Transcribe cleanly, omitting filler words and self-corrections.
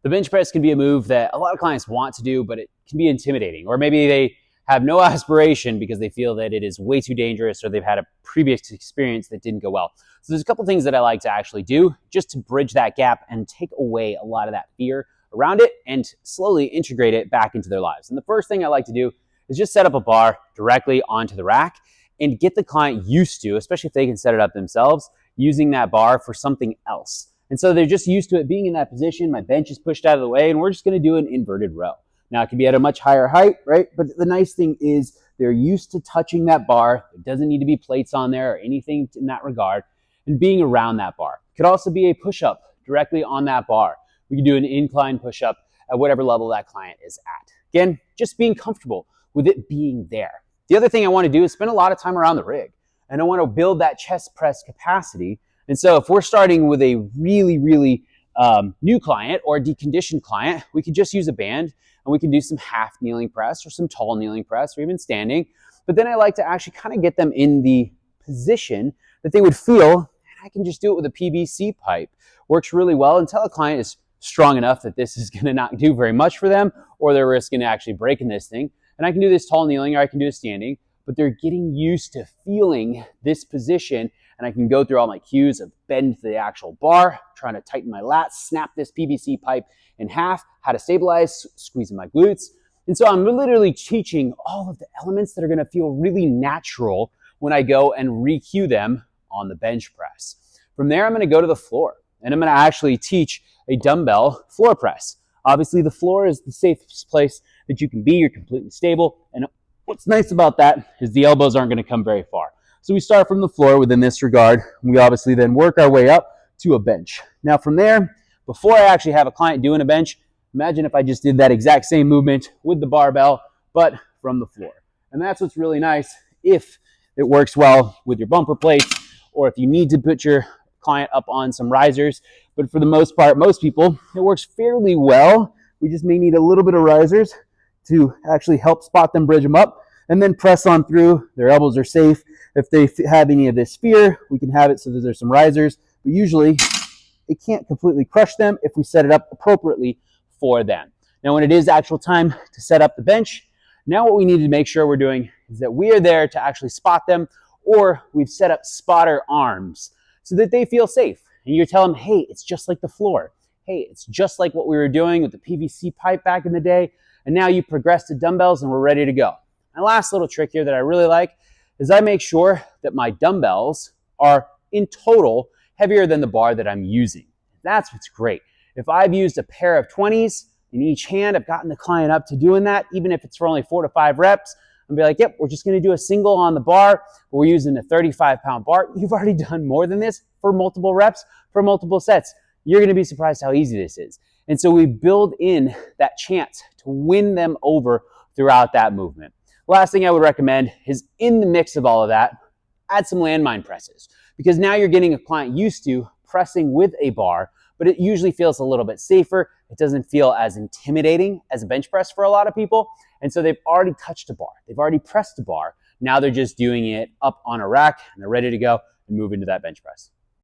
The bench press can be a move that a lot of clients want to do, but it can be intimidating. Or maybe they have no aspiration because they feel that it is way too dangerous or they've had a previous experience that didn't go well. So there's a couple things that I like to actually do just to bridge that gap and take away a lot of that fear around it and slowly integrate it back into their lives. And the first thing I like to do is just set up a bar directly onto the rack and get the client used to, especially if they can set it up themselves, using that bar for something else. And so they're just used to it being in that position. My bench is pushed out of the way and we're just going to do an inverted row. Now it can be at a much higher height, right? But the nice thing is they're used to touching that bar. There doesn't need to be plates on there or anything in that regard, and being around that bar. It could also be a push-up directly on that bar. We can do an incline push-up at whatever level that client is at. Again, just being comfortable with it being there. The other thing I want to do is spend a lot of time around the rig, and I want to build that chest press capacity. And so if we're starting with a really new client or a deconditioned client, we could just use a band and we can do some half kneeling press or some tall kneeling press or even standing. But then I like to actually kind of get them in the position that they would feel, and I can just do it with a PVC pipe. Works really well until a client is strong enough that this is going to not do very much for them or they're risking actually breaking this thing. And I can do this tall kneeling or I can do a standing, but they're getting used to feeling this position. And I can go through all my cues of bend the actual bar, trying to tighten my lats, snap this PVC pipe in half, how to stabilize, squeezing my glutes. And so I'm literally teaching all of the elements that are going to feel really natural when I go and re-cue them on the bench press. From there, I'm going to go to the floor and I'm going to actually teach a dumbbell floor press. Obviously, the floor is the safest place that you can be. You're completely stable. And what's nice about that is the elbows aren't going to come very far. So we start from the floor within this regard. We obviously then work our way up to a bench. Now from there, before I actually have a client doing a bench, imagine if I just did that exact same movement with the barbell, but from the floor. And that's what's really nice if it works well with your bumper plates or if you need to put your client up on some risers. But for the most part, most people, it works fairly well. We just may need a little bit of risers to actually help spot them, bridge them up, and then press on through. Their elbows are safe. If they have any of this fear, we can have it so that there's some risers, but usually it can't completely crush them if we set it up appropriately for them. Now, when it is actual time to set up the bench, now what we need to make sure we're doing is that we are there to actually spot them, or we've set up spotter arms so that they feel safe. And you tell them, hey, it's just like the floor. Hey, it's just like what we were doing with the PVC pipe back in the day. And now you progress to dumbbells and we're ready to go. My last little trick here that I really like is I make sure that my dumbbells are in total heavier than the bar that I'm using. That's what's great. If I've used a pair of 20s in each hand, I've gotten the client up to doing that, even if it's for only 4 to 5 reps, and be like, yep, we're just gonna do a single on the bar. We're using a 35-pound bar. You've already done more than this for multiple reps, for multiple sets. You're gonna be surprised how easy this is. And so we build in that chance to win them over throughout that movement. Last thing I would recommend is in the mix of all of that, add some landmine presses, because now you're getting a client used to pressing with a bar, but it usually feels a little bit safer. It doesn't feel as intimidating as a bench press for a lot of people. And so they've already touched a bar. They've already pressed a bar. Now they're just doing it up on a rack and they're ready to go and move into that bench press.